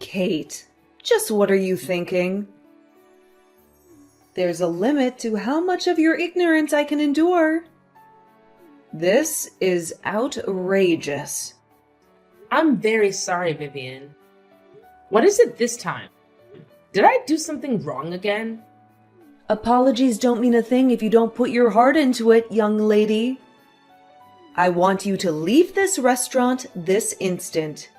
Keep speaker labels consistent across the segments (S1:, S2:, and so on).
S1: Kate, just what are you thinking? There's a limit to how much of your ignorance I can endure. This is outrageous.
S2: I'm very sorry, Vivian. What is it this time? Did I do something wrong again?
S1: Apologies don't mean a thing if you don't put your heart into it, young lady. I want you to leave this restaurant this instant.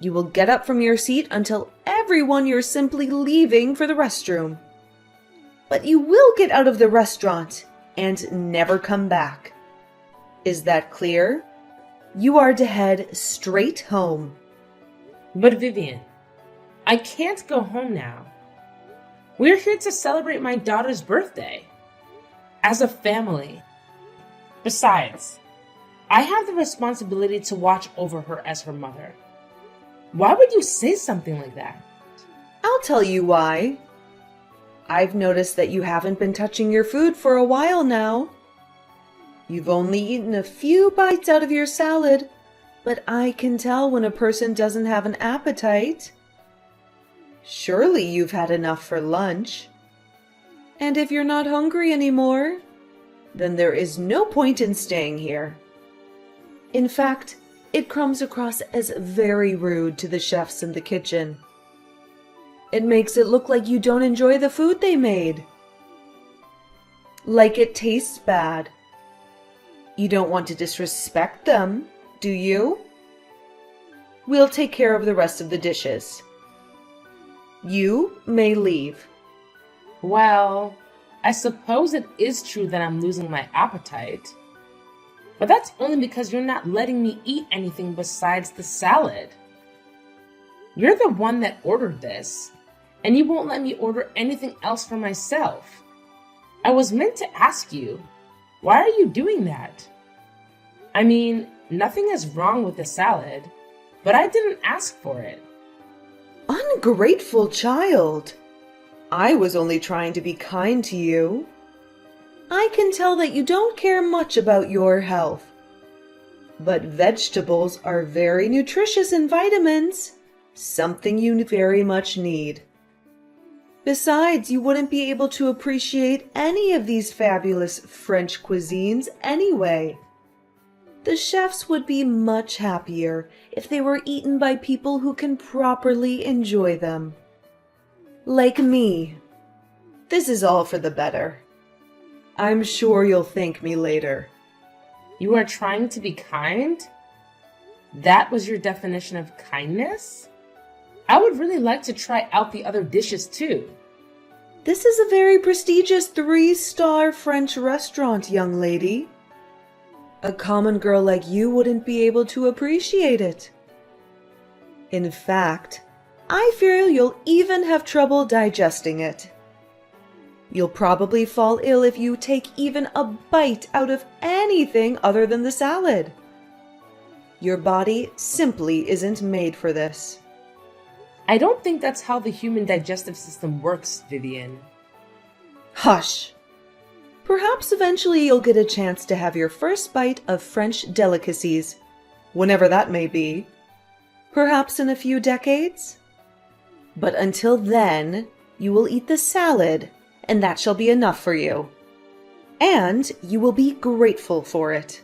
S1: You will get up from your seat until everyone you're simply leaving for the restroom. But you will get out of the restaurant and never come back. Is that clear? You are to head straight home.
S2: But Vivian, I can't go home now. We're here to celebrate my daughter's birthday. As a family. Besides, I have the responsibility to watch over her as her mother. Why would you say something like that?
S1: I'll tell you why. I've noticed that you haven't been touching your food for a while now. You've only eaten a few bites out of your salad, but I can tell when a person doesn't have an appetite. Surely you've had enough for lunch. And if you're not hungry anymore, then there is no point in staying here. In fact, it comes across as very rude to the chefs in the kitchen. It makes it look like you don't enjoy the food they made. Like it tastes bad. You don't want to disrespect them, do you? We'll take care of the rest of the dishes. You may leave.
S2: Well, I suppose it is true that I'm losing my appetite. But that's only because you're not letting me eat anything besides the salad. You're the one that ordered this, and you won't let me order anything else for myself. I was meant to ask you, why are you doing that? I mean, nothing is wrong with the salad, but I didn't ask for it.
S1: Ungrateful child! I was only trying to be kind to you. I can tell that you don't care much about your health. But vegetables are very nutritious in vitamins, something you very much need. Besides, you wouldn't be able to appreciate any of these fabulous French cuisines anyway. The chefs would be much happier if they were eaten by people who can properly enjoy them. Like me. This is all for the better. I'm sure you'll thank me later.
S2: You are trying to be kind? That was your definition of kindness? I would really like to try out the other dishes too.
S1: This is a very prestigious 3-star French restaurant, young lady. A common girl like you wouldn't be able to appreciate it. In fact, I fear you'll even have trouble digesting it. You'll probably fall ill if you take even a bite out of anything other than the salad. Your body simply isn't made for this.
S2: I don't think that's how the human digestive system works, Vivian.
S1: Hush! Perhaps eventually you'll get a chance to have your first bite of French delicacies, whenever that may be. Perhaps in a few decades? But until then, you will eat the salad, and that shall be enough for you. And you will be grateful for it.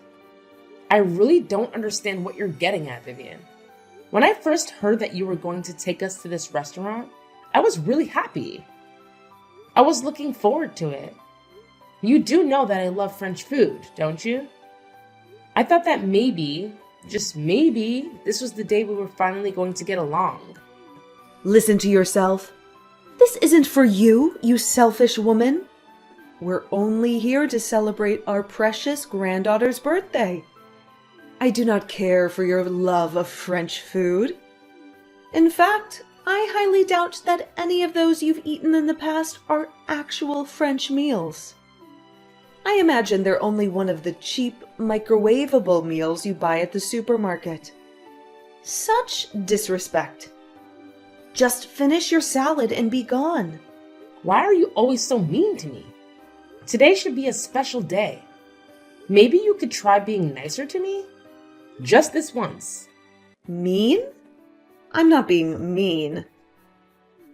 S2: I really don't understand what you're getting at, Vivian. When I first heard that you were going to take us to this restaurant, I was really happy. I was looking forward to it. You do know that I love French food, don't you? I thought that maybe, just maybe, this was the day we were finally going to get along.
S1: Listen to yourself. This isn't for you, you selfish woman. We're only here to celebrate our precious granddaughter's birthday. I do not care for your love of French food. In fact, I highly doubt that any of those you've eaten in the past are actual French meals. I imagine they're only one of the cheap, microwavable meals you buy at the supermarket. Such disrespect. Just finish your salad and be gone.
S2: Why are you always so mean to me? Today should be a special day. Maybe you could try being nicer to me? Just this once.
S1: Mean? I'm not being mean.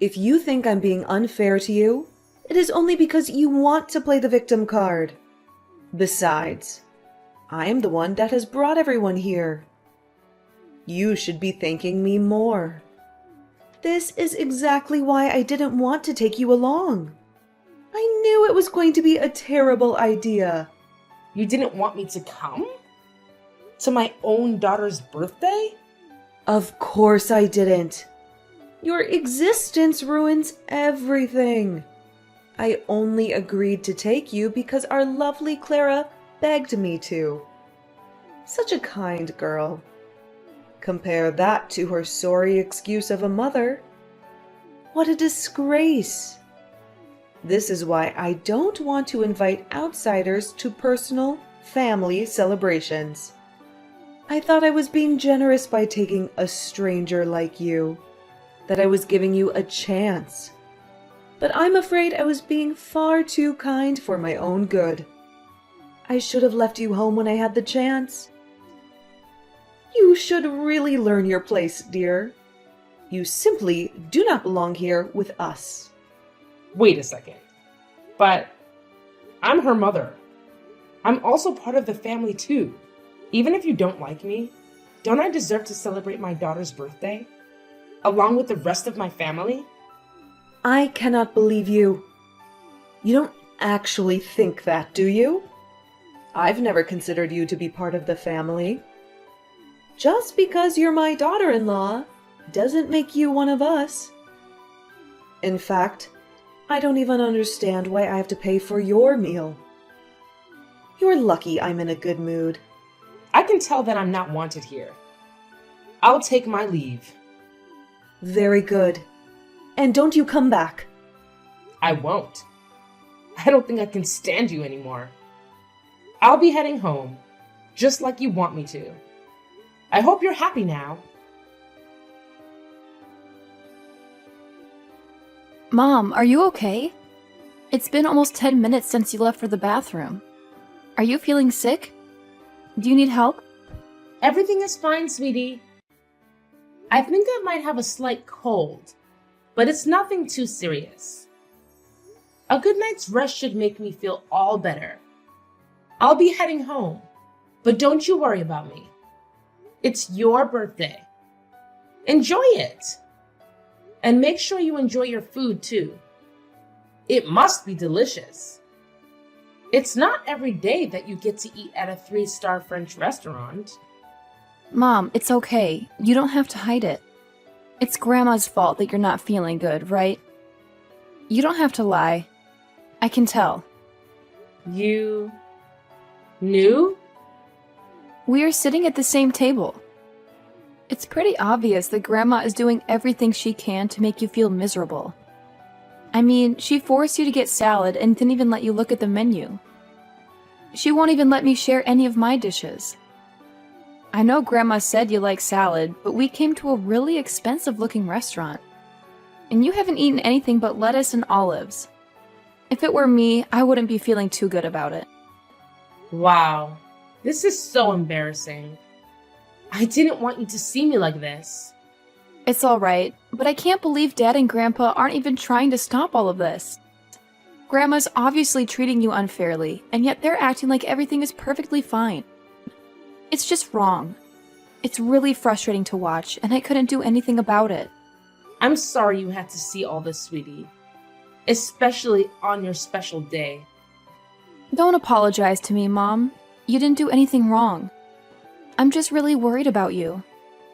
S1: If you think I'm being unfair to you, it is only because you want to play the victim card. Besides, I am the one that has brought everyone here. You should be thanking me more. This is exactly why I didn't want to take you along. I knew it was going to be a terrible idea.
S2: You didn't want me to come? To my own daughter's birthday?
S1: Of course I didn't. Your existence ruins everything. I only agreed to take you because our lovely Clara begged me to. Such a kind girl. Compare that to her sorry excuse of a mother. What a disgrace. This is why I don't want to invite outsiders to personal, family celebrations. I thought I was being generous by taking a stranger like you, that I was giving you a chance. But I'm afraid I was being far too kind for my own good. I should have left you home when I had the chance. You should really learn your place, dear. You simply do not belong here with us.
S2: Wait a second. But I'm her mother. I'm also part of the family too. Even if you don't like me, don't I deserve to celebrate my daughter's birthday? Along with the rest of my family?
S1: I cannot believe you. You don't actually think that, do you? I've never considered you to be part of the family. Just because you're my daughter-in-law doesn't make you one of us. In fact, I don't even understand why I have to pay for your meal. You're lucky I'm in a good mood.
S2: I can tell that I'm not wanted here. I'll take my leave.
S1: Very good. And don't you come back.
S2: I won't. I don't think I can stand you anymore. I'll be heading home, just like you want me to. I hope you're happy now.
S3: Mom, are you okay? It's been almost 10 minutes since you left for the bathroom. Are you feeling sick? Do you need help?
S2: Everything is fine, sweetie. I think I might have a slight cold, but it's nothing too serious. A good night's rest should make me feel all better. I'll be heading home, but don't you worry about me. It's your birthday. Enjoy it. And make sure you enjoy your food too. It must be delicious. It's not every day that you get to eat at a 3-star French restaurant.
S3: Mom, it's okay. You don't have to hide it. It's Grandma's fault that you're not feeling good, right? You don't have to lie. I can tell.
S2: You knew?
S3: We are sitting at the same table. It's pretty obvious that Grandma is doing everything she can to make you feel miserable. I mean, she forced you to get salad and didn't even let you look at the menu. She won't even let me share any of my dishes. I know Grandma said you like salad, but we came to a really expensive-looking restaurant. And you haven't eaten anything but lettuce and olives. If it were me, I wouldn't be feeling too good about it.
S2: Wow, this is so embarrassing. I didn't want you to see me like this.
S3: It's alright, but I can't believe Dad and Grandpa aren't even trying to stop all of this. Grandma's obviously treating you unfairly, and yet they're acting like everything is perfectly fine. It's just wrong. It's really frustrating to watch, and I couldn't do anything about it.
S2: I'm sorry you had to see all this, sweetie. Especially on your special day.
S3: Don't apologize to me, Mom. You didn't do anything wrong. I'm just really worried about you.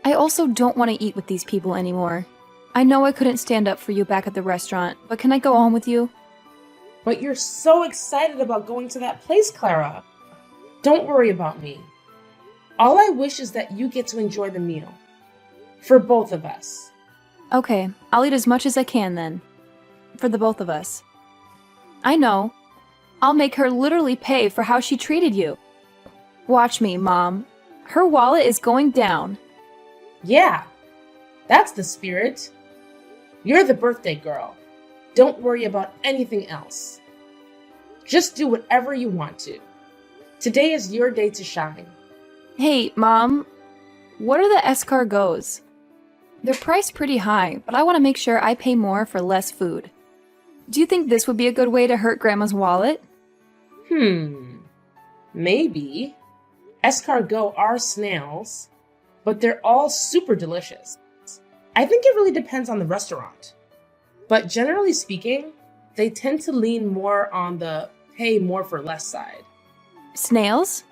S3: I also don't want to eat with these people anymore. I know I couldn't stand up for you back at the restaurant, but can I go home with you?
S2: But you're so excited about going to that place, Clara. Don't worry about me. All I wish is that you get to enjoy the meal. For both of us.
S3: Okay, I'll eat as much as I can then. For the both of us. I know. I'll make her literally pay for how she treated you. Watch me, Mom. Her wallet is going down.
S2: Yeah, that's the spirit. You're the birthday girl. Don't worry about anything else. Just do whatever you want to. Today is your day to shine.
S3: Hey, Mom. What are the escargots? They're priced pretty high, but I want to make sure I pay more for less food. Do you think this would be a good way to hurt Grandma's wallet?
S2: Maybe. Escargot are snails, but they're all super delicious. I think it really depends on the restaurant. But generally speaking, they tend to lean more on the pay more for less side.
S3: Snails?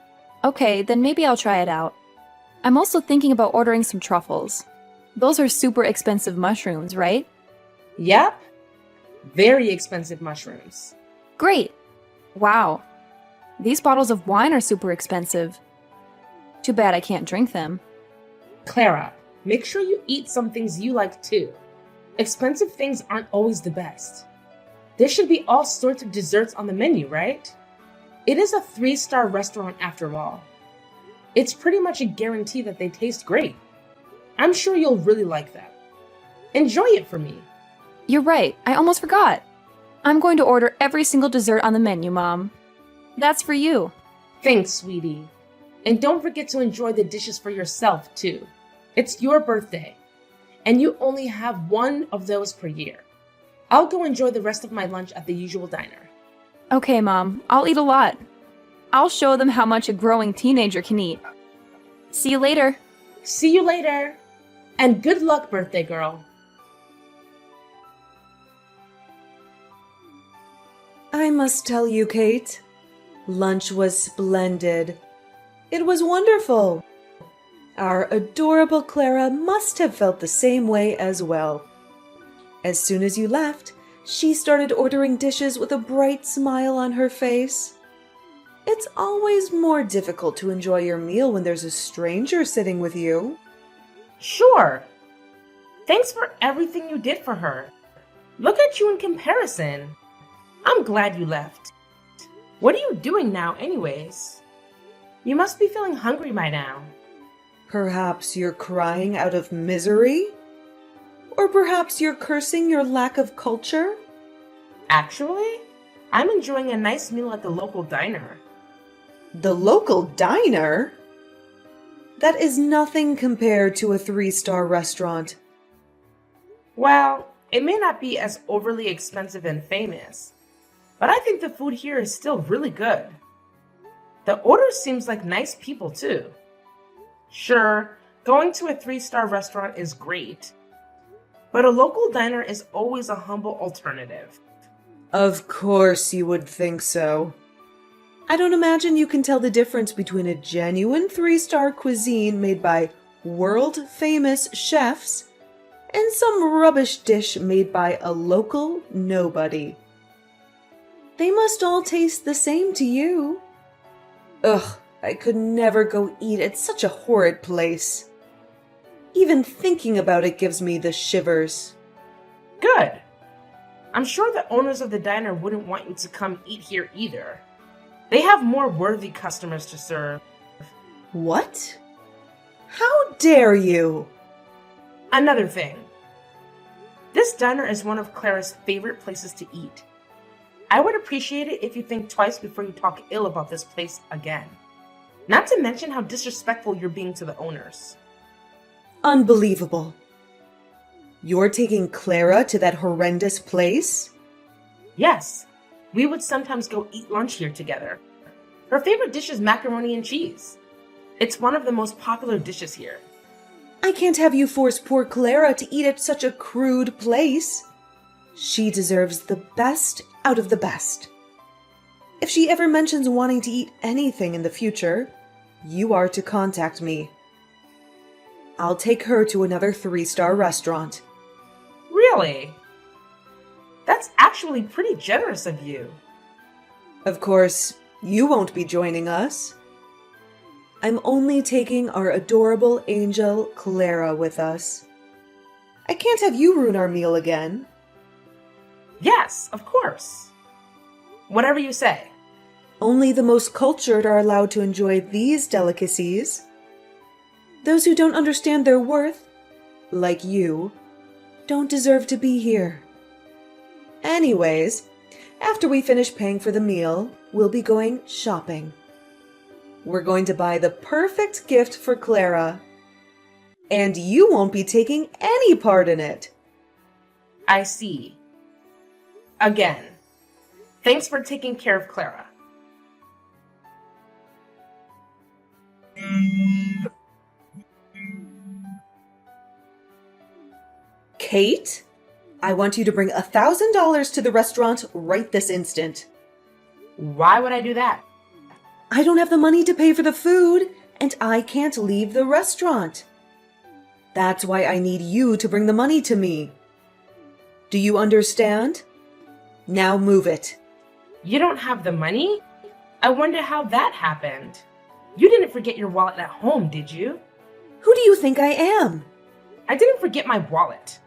S3: Okay, then maybe I'll try it out. I'm also thinking about ordering some truffles. Those are super expensive mushrooms, right?
S2: Yep. Very expensive mushrooms.
S3: Great! Wow. These bottles of wine are super expensive. Too bad I can't drink them.
S2: Clara, make sure you eat some things you like too. Expensive things aren't always the best. There should be all sorts of desserts on the menu, right? It is a 3-star restaurant after all. It's pretty much a guarantee that they taste great. I'm sure you'll really like them. Enjoy it for me.
S3: You're right, I almost forgot. I'm going to order every single dessert on the menu, Mom. That's for you.
S2: Thanks, sweetie. And don't forget to enjoy the dishes for yourself, too. It's your birthday, and you only have one of those per year. I'll go enjoy the rest of my lunch at the usual diner.
S3: Okay, Mom, I'll eat a lot. I'll show them how much a growing teenager can eat. See you later.
S2: See you later. And good luck, birthday girl.
S1: I must tell you, Kate, lunch was splendid. It was wonderful. Our adorable Clara must have felt the same way as well. As soon as you left, she started ordering dishes with a bright smile on her face. It's always more difficult to enjoy your meal when there's a stranger sitting with you.
S2: Sure. Thanks for everything you did for her. Look at you in comparison. I'm glad you left. What are you doing now anyways? You must be feeling hungry by now.
S1: Perhaps you're crying out of misery? Or perhaps you're cursing your lack of culture?
S2: Actually, I'm enjoying a nice meal at the local diner.
S1: The local diner? That is nothing compared to a 3-star restaurant.
S2: Well, it may not be as overly expensive and famous, but I think the food here is still really good. The order seems like nice people too. Sure, going to a 3-star restaurant is great, but a local diner is always a humble alternative.
S1: Of course you would think so. I don't imagine you can tell the difference between a genuine 3-star cuisine made by world-famous chefs and some rubbish dish made by a local nobody. They must all taste the same to you. Ugh, I could never go eat at such a horrid place. Even thinking about it gives me the shivers.
S2: Good. I'm sure the owners of the diner wouldn't want you to come eat here either. They have more worthy customers to serve.
S1: What? How dare you?
S2: Another thing. This diner is one of Clara's favorite places to eat. I would appreciate it if you think twice before you talk ill about this place again. Not to mention how disrespectful you're being to the owners.
S1: Unbelievable. You're taking Clara to that horrendous place?
S2: Yes, we would sometimes go eat lunch here together. Her favorite dish is macaroni and cheese. It's one of the most popular dishes here.
S1: I can't have you force poor Clara to eat at such a crude place. She deserves the best out of the best. If she ever mentions wanting to eat anything in the future, you are to contact me. I'll take her to another 3-star restaurant.
S2: Really? That's actually pretty generous of you.
S1: Of course, you won't be joining us. I'm only taking our adorable angel Clara with us. I can't have you ruin our meal again.
S2: Yes, of course. Whatever you say.
S1: Only the most cultured are allowed to enjoy these delicacies. Those who don't understand their worth, like you, don't deserve to be here. Anyways, after we finish paying for the meal, we'll be going shopping. We're going to buy the perfect gift for Clara. And you won't be taking any part in it.
S2: I see. Again, thanks for taking care of Clara.
S1: Kate, I want you to bring $1,000 to the restaurant right this instant.
S2: Why would I do that?
S1: I don't have the money to pay for the food, and I can't leave the restaurant. That's why I need you to bring the money to me. Do you understand? Now move it.
S2: You don't have the money? I wonder how that happened. You didn't forget your wallet at home, did you?
S1: Who do you think I am?
S2: I didn't forget my wallet.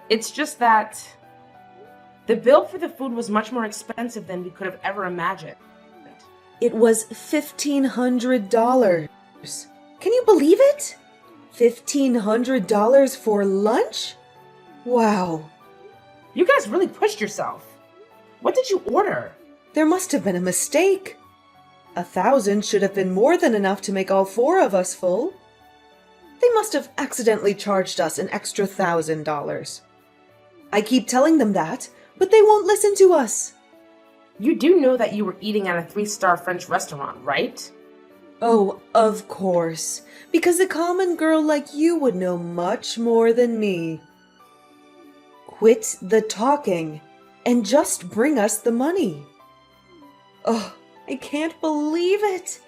S2: It's just that the bill for the food was much more expensive than we could have ever imagined.
S1: It was $1,500. Can you believe it? $1,500 for lunch? Wow.
S2: You guys really pushed yourself. What did you order?
S1: There must have been a mistake. 1,000 should have been more than enough to make all 4 of us full. They must have accidentally charged us an extra $1,000. I keep telling them that, but they won't listen to us.
S2: You do know that you were eating at a 3-star French restaurant, right?
S1: Oh, of course, because a common girl like you would know much more than me. Quit the talking and just bring us the money. Oh, I can't believe it.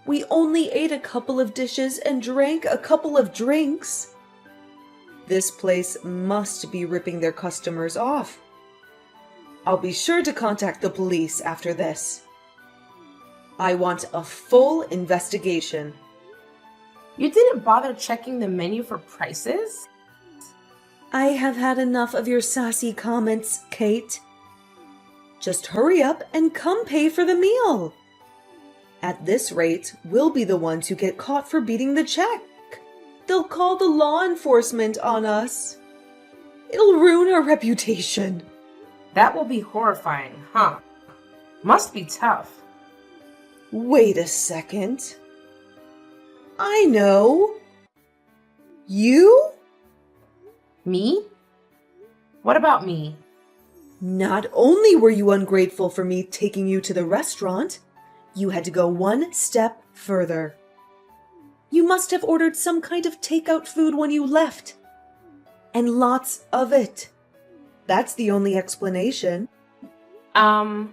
S1: We only ate a couple of dishes and drank a couple of drinks. This place must be ripping their customers off. I'll be sure to contact the police after this. I want a full investigation.
S2: You didn't bother checking the menu for prices?
S1: I have had enough of your sassy comments, Kate. Just hurry up and come pay for the meal. At this rate, we'll be the ones who get caught for beating the check. They'll call the law enforcement on us. It'll ruin our reputation.
S2: That will be horrifying, huh? Must be tough.
S1: Wait a second. I know. You?
S2: Me? What about me?
S1: Not only were you ungrateful for me taking you to the restaurant, you had to go one step further. You must have ordered some kind of takeout food when you left. And lots of it. That's the only explanation.
S2: I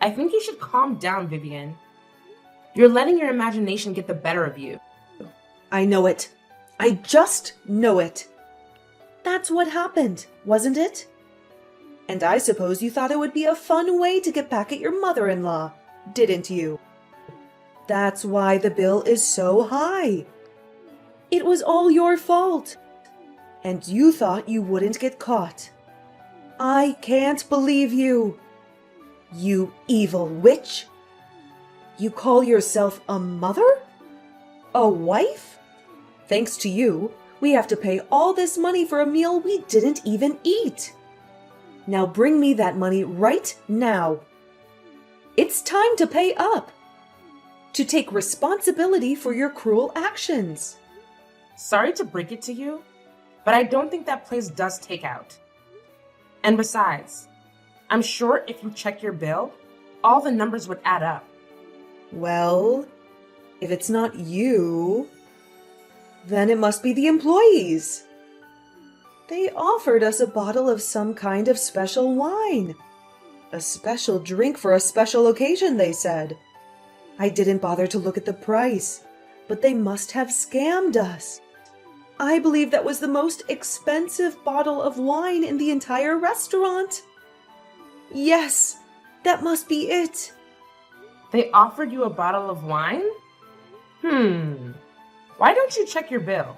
S2: think you should calm down, Vivian. You're letting your imagination get the better of you.
S1: I know it. I just know it. That's what happened, wasn't it? And I suppose you thought it would be a fun way to get back at your mother-in-law, didn't you? That's why the bill is so high. It was all your fault. And you thought you wouldn't get caught. I can't believe you. You evil witch. You call yourself a mother? A wife? Thanks to you, we have to pay all this money for a meal we didn't even eat. Now bring me that money right now. It's time to pay up. To take responsibility for your cruel actions.
S2: Sorry to break it to you, but I don't think that place does takeout. And besides, I'm sure if you check your bill, all the numbers would add up.
S1: Well, if it's not you, then it must be the employees. They offered us a bottle of some kind of special wine. A special drink for a special occasion, they said. I didn't bother to look at the price, but they must have scammed us. I believe that was the most expensive bottle of wine in the entire restaurant. Yes, that must be it.
S2: They offered you a bottle of wine? Why don't you check your bill?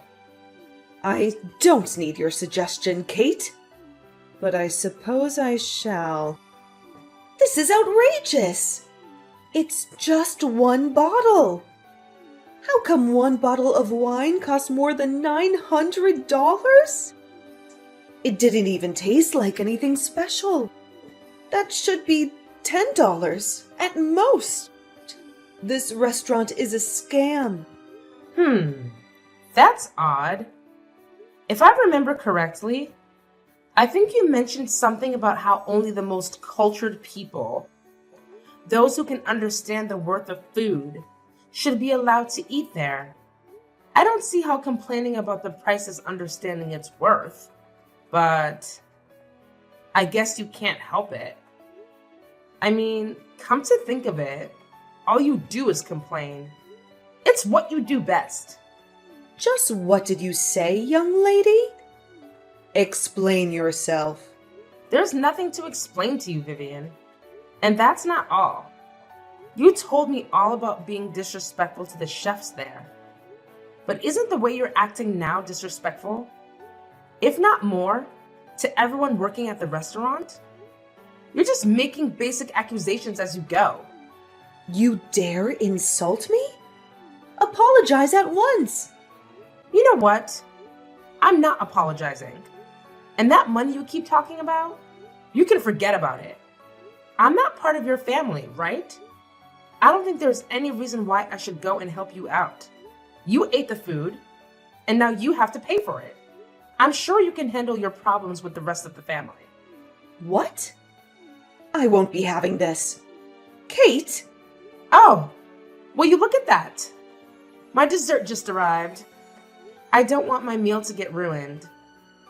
S1: I don't need your suggestion, Kate. But I suppose I shall. This is outrageous! It's just one bottle. How come one bottle of wine costs more than $900? It didn't even taste like anything special. That should be $10 at most. This restaurant is a scam.
S2: That's odd. If I remember correctly, I think you mentioned something about how only the most cultured people, those who can understand the worth of food, should be allowed to eat there. I don't see how complaining about the price is understanding its worth, but I guess you can't help it. I mean, come to think of it, all you do is complain. It's what you do best.
S1: Just what did you say, young lady? Explain yourself.
S2: There's nothing to explain to you, Vivian. And that's not all. You told me all about being disrespectful to the chefs there. But isn't the way you're acting now disrespectful? If not more, to everyone working at the restaurant? You're just making basic accusations as you go.
S1: You dare insult me? Apologize at once.
S2: You know what? I'm not apologizing. And that money you keep talking about, you can forget about it. I'm not part of your family, right? I don't think there's any reason why I should go and help you out. You ate the food, and now you have to pay for it. I'm sure you can handle your problems with the rest of the family.
S1: What? I won't be having this. Kate?
S2: Oh, will you look at that? My dessert just arrived. I don't want my meal to get ruined,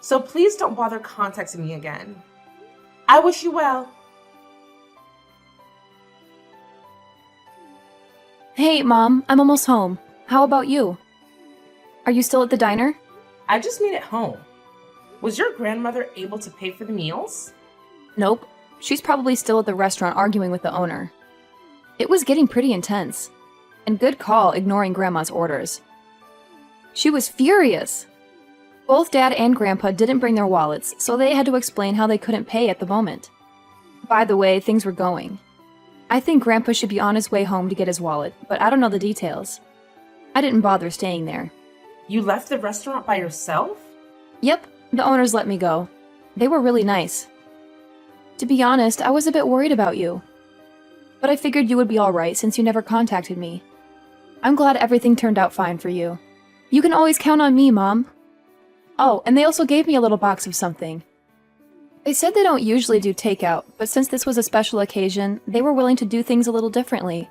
S2: so please don't bother contacting me again. I wish you well.
S3: Hey, Mom, I'm almost home. How about you? Are you still at the diner?
S2: I just made it home. Was your grandmother able to pay for the meals?
S3: Nope. She's probably still at the restaurant arguing with the owner. It was getting pretty intense. And good call ignoring Grandma's orders. She was furious. Both Dad and Grandpa didn't bring their wallets, so they had to explain how they couldn't pay at the moment. By the way, things were going. I think Grandpa should be on his way home to get his wallet, but I don't know the details. I didn't bother staying there.
S2: You left the restaurant by yourself?
S3: Yep, the owners let me go. They were really nice. To be honest, I was a bit worried about you. But I figured you would be alright since you never contacted me. I'm glad everything turned out fine for you. You can always count on me, Mom. Oh, and they also gave me a little box of something. They said they don't usually do takeout, but since this was a special occasion, they were willing to do things a little differently.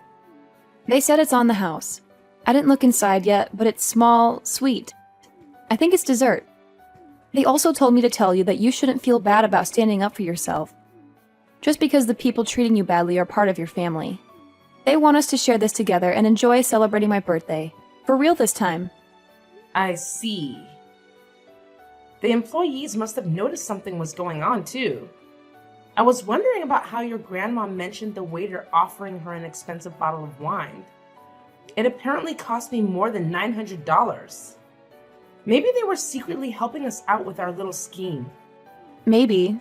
S3: They said it's on the house. I didn't look inside yet, but it's small, sweet. I think it's dessert. They also told me to tell you that you shouldn't feel bad about standing up for yourself. Just because the people treating you badly are part of your family. They want us to share this together and enjoy celebrating my birthday. For real this time.
S2: I see. The employees must have noticed something was going on, too. I was wondering about how your grandma mentioned the waiter offering her an expensive bottle of wine. It apparently cost me more than $900. Maybe they were secretly helping us out with our little scheme.
S3: Maybe.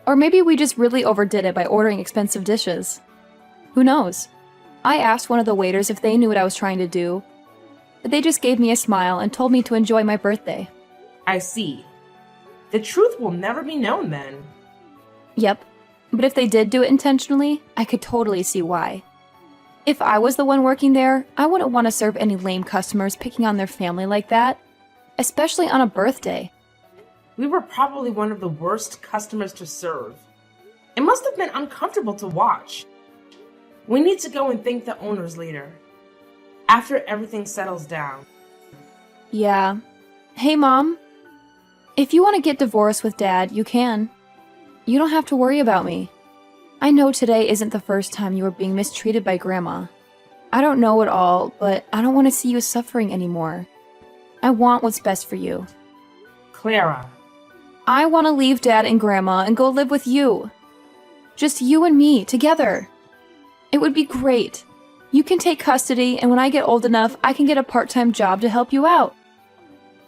S3: Or maybe we just really overdid it by ordering expensive dishes. Who knows? I asked one of the waiters if they knew what I was trying to do, but they just gave me a smile and told me to enjoy my birthday.
S2: I see. The truth will never be known then.
S3: Yep, but if they did do it intentionally, I could totally see why. If I was the one working there, I wouldn't want to serve any lame customers picking on their family like that, especially on a birthday.
S2: We were probably one of the worst customers to serve. It must have been uncomfortable to watch. We need to go and thank the owners later, after everything settles down.
S3: Yeah. Hey, Mom. If you want to get divorced with Dad, you can. You don't have to worry about me. I know today isn't the first time you were being mistreated by Grandma. I don't know it all, but I don't want to see you suffering anymore. I want what's best for you.
S2: Clara.
S3: I want to leave Dad and Grandma and go live with you. Just you and me, together. It would be great. You can take custody, and when I get old enough, I can get a part-time job to help you out.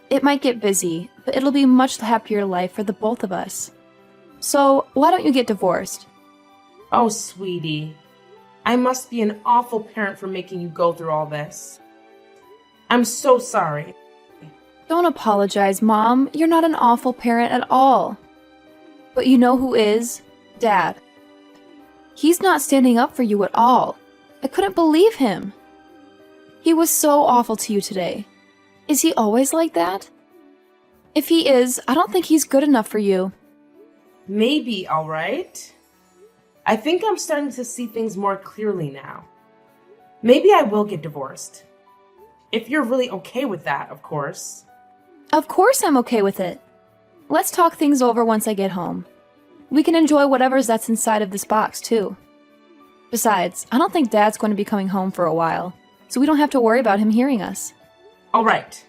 S3: It might get busy, but it'll be a much happier life for the both of us. So, why don't you get divorced?
S2: Oh, sweetie. I must be an awful parent for making you go through all this. I'm so sorry.
S3: Don't apologize, Mom. You're not an awful parent at all. But you know who is? Dad. He's not standing up for you at all. I couldn't believe him. He was so awful to you today. Is he always like that? If he is, I don't think he's good enough for you.
S2: Maybe, alright? I think I'm starting to see things more clearly now. Maybe I will get divorced. If you're really okay with that, of course.
S3: Of course I'm okay with it. Let's talk things over once I get home. We can enjoy whatever's that's inside of this box, too. Besides, I don't think Dad's going to be coming home for a while, so we don't have to worry about him hearing us.
S2: Alright.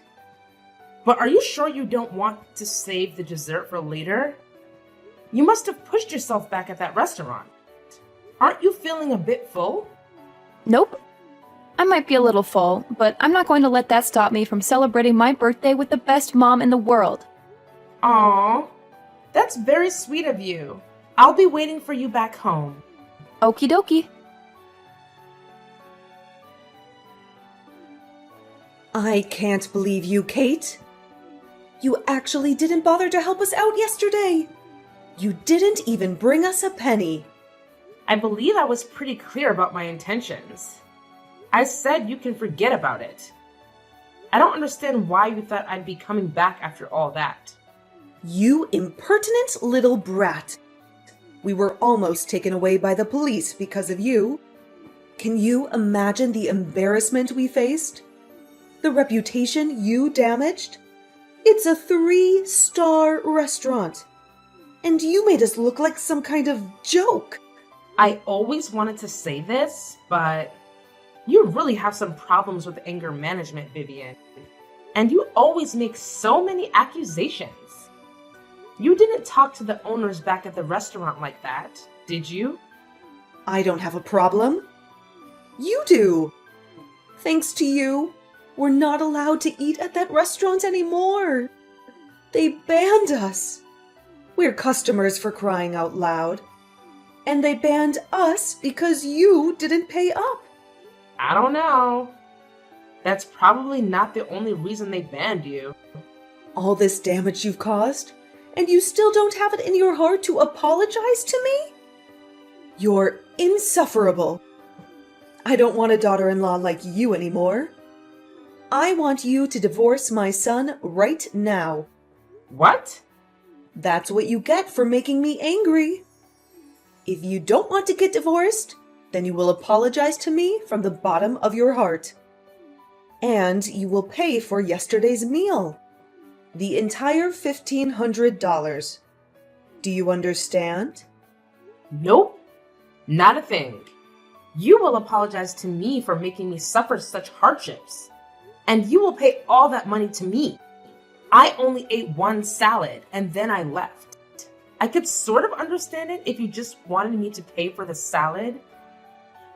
S2: But are you sure you don't want to save the dessert for later? You must have pushed yourself back at that restaurant. Aren't you feeling a bit full?
S3: Nope. I might be a little full, but I'm not going to let that stop me from celebrating my birthday with the best mom in the world.
S2: Aww. That's very sweet of you. I'll be waiting for you back home.
S3: Okie dokie.
S1: I can't believe you, Kate. You actually didn't bother to help us out yesterday. You didn't even bring us a penny.
S2: I believe I was pretty clear about my intentions. I said you can forget about it. I don't understand why you thought I'd be coming back after all that.
S1: You impertinent little brat. We were almost taken away by the police because of you. Can you imagine the embarrassment we faced? The reputation you damaged? It's a 3-star restaurant. And you made us look like some kind of joke.
S2: I always wanted to say this, but you really have some problems with anger management, Vivian. And you always make so many accusations. You didn't talk to the owners back at the restaurant like that, did you?
S1: I don't have a problem. You do. Thanks to you, we're not allowed to eat at that restaurant anymore. They banned us. We're customers for crying out loud. And they banned us because you didn't pay up.
S2: I don't know. That's probably not the only reason they banned you.
S1: All this damage you've caused, and you still don't have it in your heart to apologize to me? You're insufferable. I don't want a daughter-in-law like you anymore. I want you to divorce my son right now.
S2: What?
S1: That's what you get for making me angry. If you don't want to get divorced, then you will apologize to me from the bottom of your heart. And you will pay for yesterday's meal. The entire $1,500. Do you understand?
S2: Nope. Not a thing. You will apologize to me for making me suffer such hardships. And you will pay all that money to me. I only ate one salad and then I left. I could sort of understand it if you just wanted me to pay for the salad.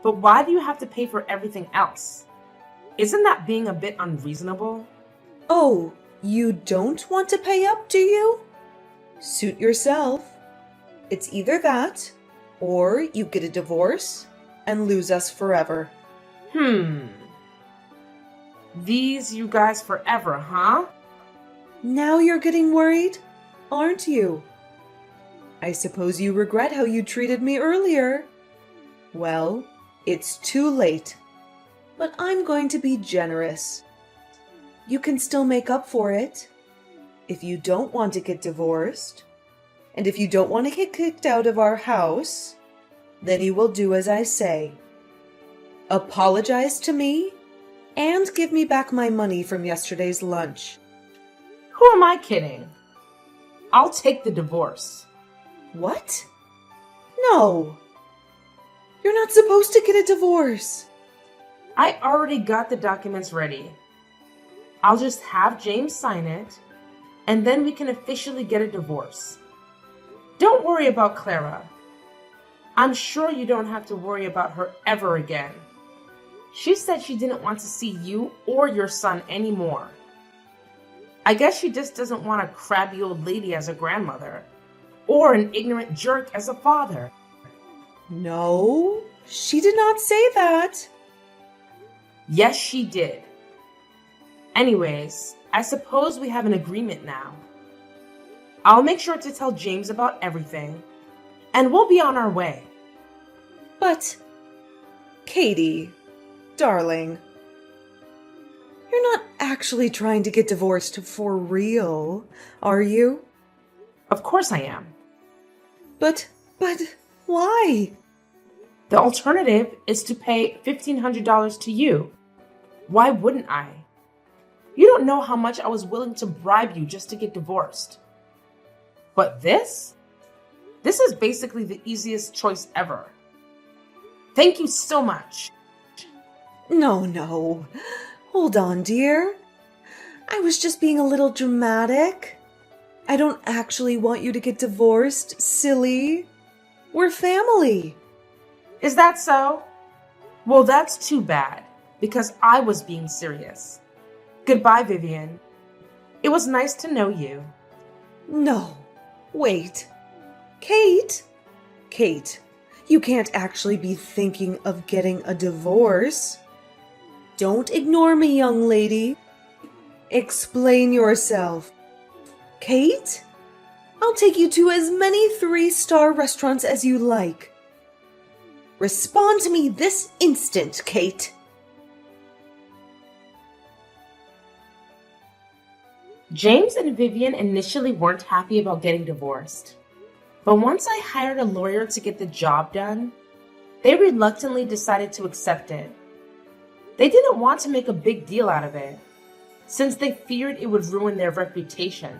S2: But why do you have to pay for everything else? Isn't that being a bit unreasonable?
S1: Oh, you don't want to pay up, do you? Suit yourself. It's either that, or you get a divorce and lose us forever.
S2: These you guys forever, huh?
S1: Now you're getting worried, aren't you? I suppose you regret how you treated me earlier. Well, it's too late. But I'm going to be generous. You can still make up for it. If you don't want to get divorced, and if you don't want to get kicked out of our house, then you will do as I say. Apologize to me, and give me back my money from yesterday's lunch.
S2: Who am I kidding? I'll take the divorce.
S1: What? No. You're not supposed to get a divorce.
S2: I already got the documents ready. I'll just have James sign it, and then we can officially get a divorce. Don't worry about Clara. I'm sure you don't have to worry about her ever again. She said she didn't want to see you or your son anymore. I guess she just doesn't want a crabby old lady as a grandmother, or an ignorant jerk as a father.
S1: No, she did not say that.
S2: Yes, she did. Anyways, I suppose we have an agreement now. I'll make sure to tell James about everything, and we'll be on our way.
S1: But, Katie, darling, You're not actually trying to get divorced for real, are you?
S2: Of course I am.
S1: But, why?
S2: The alternative is to pay $1,500 to you. Why wouldn't I? You don't know how much I was willing to bribe you just to get divorced. But this is basically the easiest choice ever. Thank you so much.
S1: No. Hold on, dear. I was just being a little dramatic. I don't actually want you to get divorced, silly. We're family.
S2: Is that so? Well, that's too bad, because I was being serious. Goodbye, Vivian. It was nice to know you.
S1: No. Wait. Kate? Kate, you can't actually be thinking of getting a divorce. Don't ignore me, young lady. Explain yourself. Kate? I'll take you to as many 3-star restaurants as you like. Respond to me this instant, Kate.
S2: James and Vivian initially weren't happy about getting divorced. But once I hired a lawyer to get the job done, they reluctantly decided to accept it. They didn't want to make a big deal out of it, since they feared it would ruin their reputation.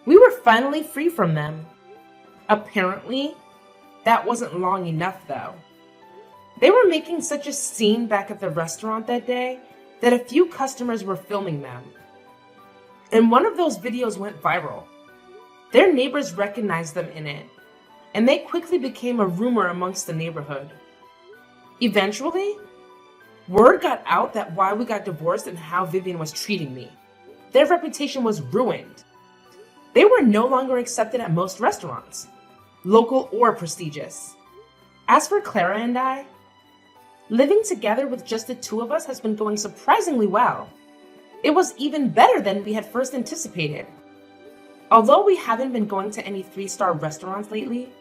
S2: We were finally free from them. Apparently, that wasn't long enough though. They were making such a scene back at the restaurant that day that a few customers were filming them. And one of those videos went viral. Their neighbors recognized them in it, and they quickly became a rumor amongst the neighborhood. Eventually, word got out that why we got divorced and how Vivian was treating me. Their reputation was ruined. They were no longer accepted at most restaurants, local or prestigious. As for Clara and I, living together with just the two of us has been going surprisingly well. It was even better than we had first anticipated. Although we haven't been going to any 3-star restaurants lately,